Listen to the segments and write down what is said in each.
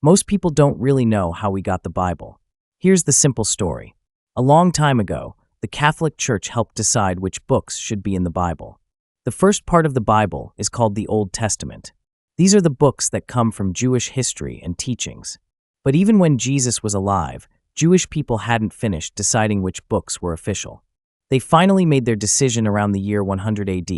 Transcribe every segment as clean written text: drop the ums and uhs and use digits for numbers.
Most people don't really know how we got the Bible. Here's the simple story. A long time ago, the Catholic Church helped decide which books should be in the Bible. The first part of the Bible is called the Old Testament. These are the books that come from Jewish history and teachings. But even when Jesus was alive, Jewish people hadn't finished deciding which books were official. They finally made their decision around the year 100 AD,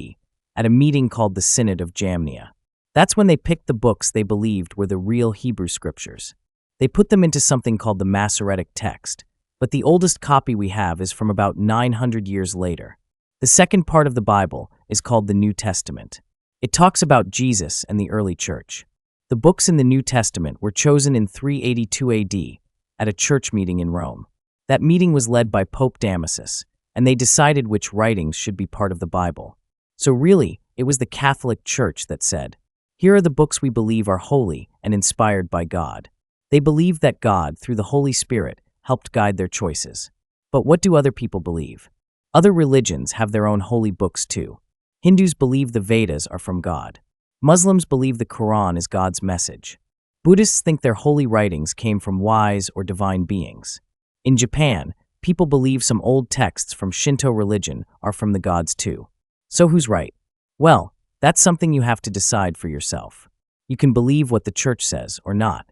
at a meeting called the Synod of Jamnia. That's when they picked the books they believed were the real Hebrew scriptures. They put them into something called the Masoretic text, but the oldest copy we have is from about 900 years later. The second part of the Bible is called the New Testament. It talks about Jesus and the early church. The books in the New Testament were chosen in 382 AD at a church meeting in Rome. That meeting was led by Pope Damasus, and they decided which writings should be part of the Bible. So really, it was the Catholic Church that said, "Here are the books we believe are holy and inspired by God." They believed that God, through the Holy Spirit, helped guide their choices. But what do other people believe? Other religions have their own holy books too. Hindus believe the Vedas are from God. Muslims believe the Quran is God's message. Buddhists think their holy writings came from wise or divine beings. In Japan, people believe some old texts from Shinto religion are from the gods too. So who's right? Well, that's something you have to decide for yourself. You can believe what the church says or not.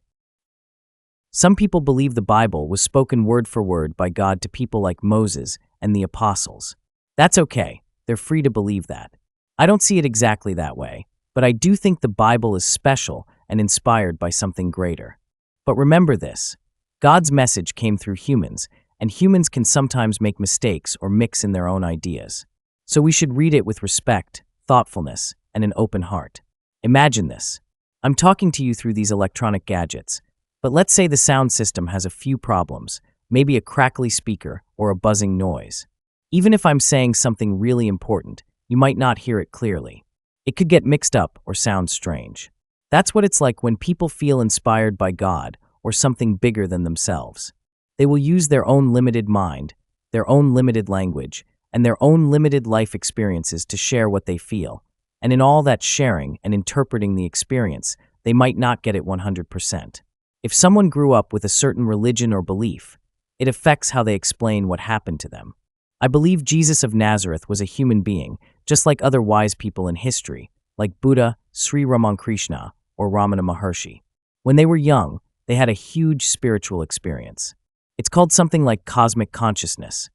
Some people believe the Bible was spoken word for word by God to people like Moses and the apostles. That's okay. They're free to believe that. I don't see it exactly that way, but I do think the Bible is special and inspired by something greater. But remember this, God's message came through humans, and humans can sometimes make mistakes or mix in their own ideas. So we should read it with respect, thoughtfulness, and an open heart. Imagine this. I'm talking to you through these electronic gadgets, but let's say the sound system has a few problems, maybe a crackly speaker or a buzzing noise. Even if I'm saying something really important, you might not hear it clearly. It could get mixed up or sound strange. That's what it's like when people feel inspired by God or something bigger than themselves. They will use their own limited mind, their own limited language, and their own limited life experiences to share what they feel. And in all that sharing and interpreting the experience, they might not get it 100%. If someone grew up with a certain religion or belief, it affects how they explain what happened to them. I believe Jesus of Nazareth was a human being, just like other wise people in history, like Buddha, Sri Ramakrishna, or Ramana Maharshi. When they were young, they had a huge spiritual experience. It's called something like cosmic consciousness,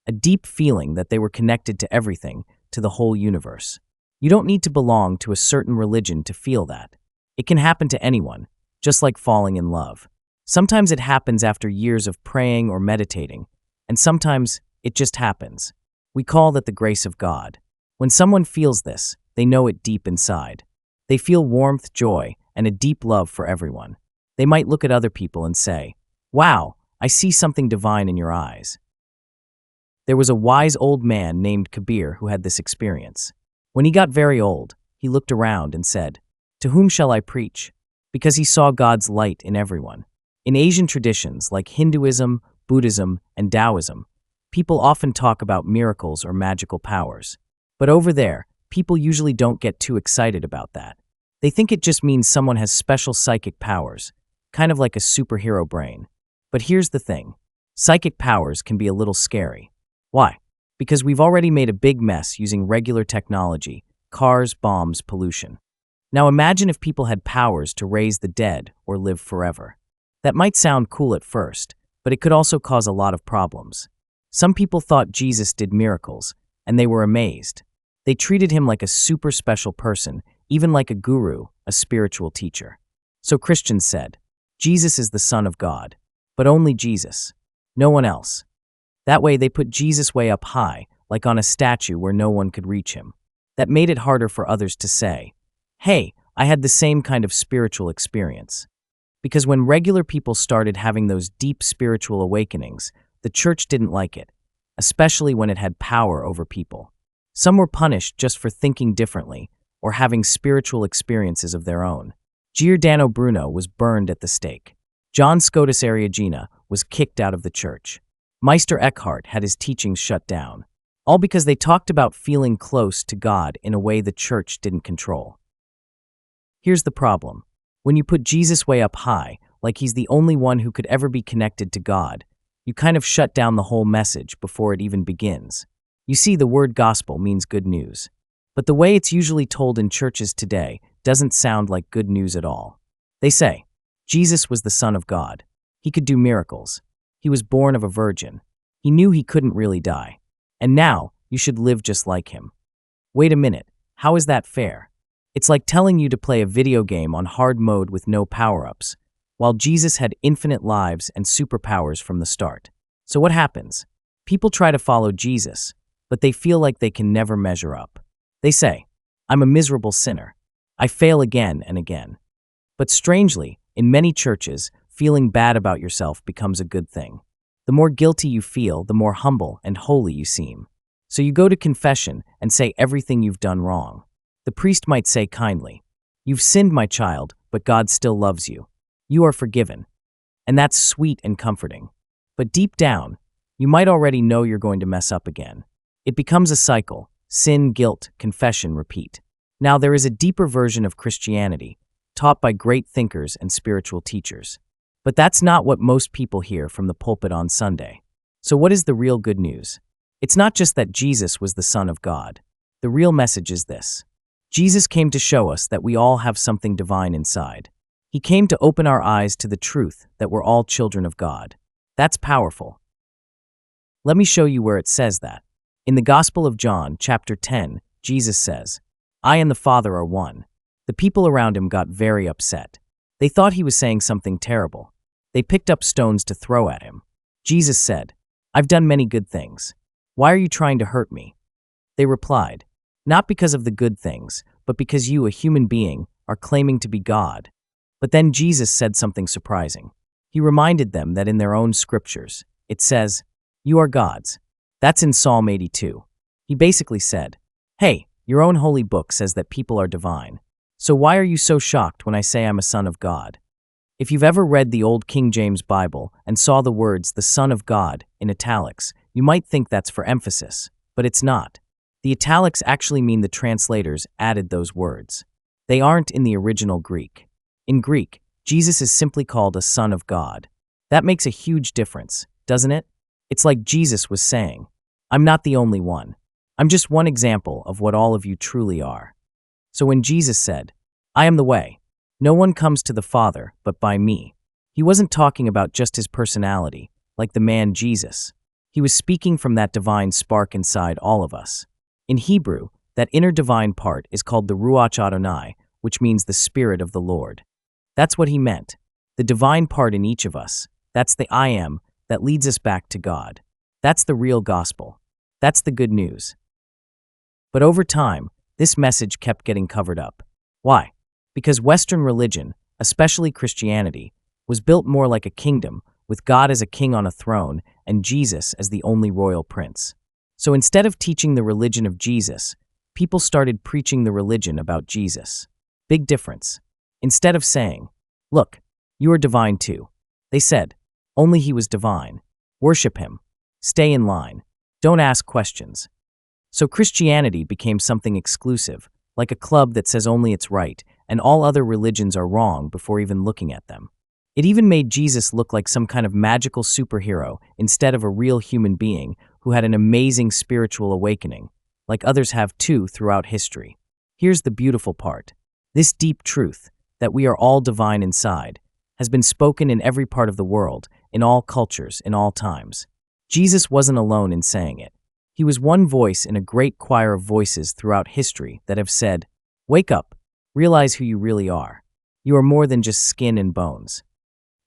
a deep feeling that they were connected to everything, to the whole universe. You don't need to belong to a certain religion to feel that. It can happen to anyone, just like falling in love. Sometimes it happens after years of praying or meditating, and sometimes it just happens. We call that the grace of God. When someone feels this, they know it deep inside. They feel warmth, joy, and a deep love for everyone. They might look at other people and say, "Wow, I see something divine in your eyes." There was a wise old man named Kabir who had this experience. When he got very old, he looked around and said, "To whom shall I preach?" Because he saw God's light in everyone. In Asian traditions like Hinduism, Buddhism, and Taoism, people often talk about miracles or magical powers. But over there, people usually don't get too excited about that. They think it just means someone has special psychic powers, kind of like a superhero brain. But here's the thing. Psychic powers can be a little scary. Why? Because we've already made a big mess using regular technology, cars, bombs, pollution. Now imagine if people had powers to raise the dead or live forever. That might sound cool at first, but it could also cause a lot of problems. Some people thought Jesus did miracles, and they were amazed. They treated him like a super special person, even like a guru, a spiritual teacher. So Christians said, Jesus is the Son of God, but only Jesus, no one else. That way they put Jesus way up high, like on a statue where no one could reach him. That made it harder for others to say, "Hey, I had the same kind of spiritual experience." Because when regular people started having those deep spiritual awakenings, the church didn't like it, especially when it had power over people. Some were punished just for thinking differently or having spiritual experiences of their own. Giordano Bruno was burned at the stake. John Scotus Eriugena was kicked out of the church. Meister Eckhart had his teachings shut down, all because they talked about feeling close to God in a way the church didn't control. Here's the problem. When you put Jesus way up high, like he's the only one who could ever be connected to God, you kind of shut down the whole message before it even begins. You see, the word gospel means good news. But the way it's usually told in churches today doesn't sound like good news at all. They say, Jesus was the Son of God. He could do miracles. He was born of a virgin. He knew he couldn't really die. And now, you should live just like him. Wait a minute, how is that fair? It's like telling you to play a video game on hard mode with no power-ups, while Jesus had infinite lives and superpowers from the start. So what happens? People try to follow Jesus, but they feel like they can never measure up. They say, I'm a miserable sinner. I fail again and again. But strangely, in many churches, feeling bad about yourself becomes a good thing. The more guilty you feel, the more humble and holy you seem. So you go to confession and say everything you've done wrong. The priest might say kindly, You've sinned, my child, but God still loves you. You are forgiven. And that's sweet and comforting. But deep down, you might already know you're going to mess up again. It becomes a cycle: sin, guilt, confession, repeat. Now, there is a deeper version of Christianity, taught by great thinkers and spiritual teachers. But that's not what most people hear from the pulpit on Sunday. So what is the real good news? It's not just that Jesus was the Son of God. The real message is this: Jesus came to show us that we all have something divine inside. He came to open our eyes to the truth that we're all children of God. That's powerful. Let me show you where it says that. In the Gospel of John, chapter 10, Jesus says, I and the Father are one. The people around him got very upset. They thought he was saying something terrible. They picked up stones to throw at him. Jesus said, I've done many good things. Why are you trying to hurt me? They replied, Not because of the good things, but because you, a human being, are claiming to be God. But then Jesus said something surprising. He reminded them that in their own scriptures, it says, You are gods. That's in Psalm 82. He basically said, Hey, your own holy book says that people are divine. So why are you so shocked when I say I'm a son of God? If you've ever read the old King James Bible and saw the words the Son of God in italics, you might think that's for emphasis, but it's not. The italics actually mean the translators added those words. They aren't in the original Greek. In Greek, Jesus is simply called a Son of God. That makes a huge difference, doesn't it? It's like Jesus was saying, I'm not the only one. I'm just one example of what all of you truly are. So when Jesus said, I am the way, no one comes to the Father but by me, he wasn't talking about just his personality, like the man Jesus. He was speaking from that divine spark inside all of us. In Hebrew, that inner divine part is called the Ruach Adonai, which means the Spirit of the Lord. That's what he meant. The divine part in each of us, that's the I am that leads us back to God. That's the real gospel. That's the good news. But over time, this message kept getting covered up. Why? Because Western religion, especially Christianity, was built more like a kingdom, with God as a king on a throne and Jesus as the only royal prince. So instead of teaching the religion of Jesus, people started preaching the religion about Jesus. Big difference. Instead of saying, Look, you are divine too, they said, Only he was divine. Worship him. Stay in line. Don't ask questions. So Christianity became something exclusive, like a club that says only it's right and all other religions are wrong before even looking at them. It even made Jesus look like some kind of magical superhero instead of a real human being who had an amazing spiritual awakening, like others have too throughout history. Here's the beautiful part. This deep truth, that we are all divine inside, has been spoken in every part of the world, in all cultures, in all times. Jesus wasn't alone in saying it. He was one voice in a great choir of voices throughout history that have said, Wake up, realize who you really are. You are more than just skin and bones.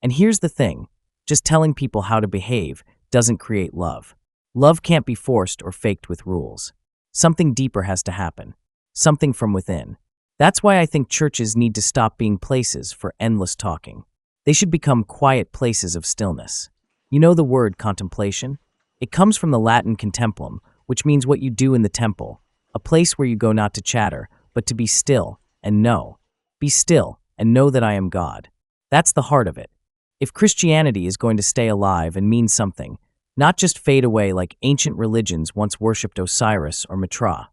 And here's the thing, just telling people how to behave doesn't create love. Love can't be forced or faked with rules. Something deeper has to happen. Something from within. That's why I think churches need to stop being places for endless talking. They should become quiet places of stillness. You know the word contemplation? It comes from the Latin contemplum, which means what you do in the temple, a place where you go not to chatter, but to be still and know. Be still and know that I am God. That's the heart of it. If Christianity is going to stay alive and mean something, not just fade away like ancient religions once worshipped Osiris or Mitra,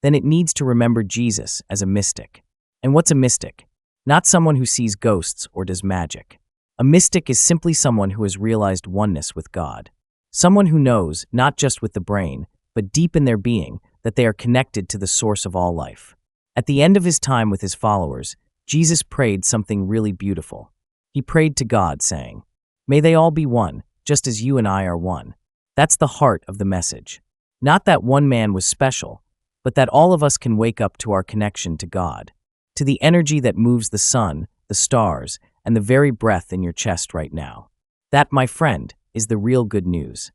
then it needs to remember Jesus as a mystic. And what's a mystic? Not someone who sees ghosts or does magic. A mystic is simply someone who has realized oneness with God. Someone who knows, not just with the brain, but deep in their being, that they are connected to the source of all life. At the end of his time with his followers, Jesus prayed something really beautiful. He prayed to God, saying, "May they all be one, just as you and I are one." That's the heart of the message. Not that one man was special, but that all of us can wake up to our connection to God, to the energy that moves the sun, the stars, and the very breath in your chest right now. That, my friend, is the real good news.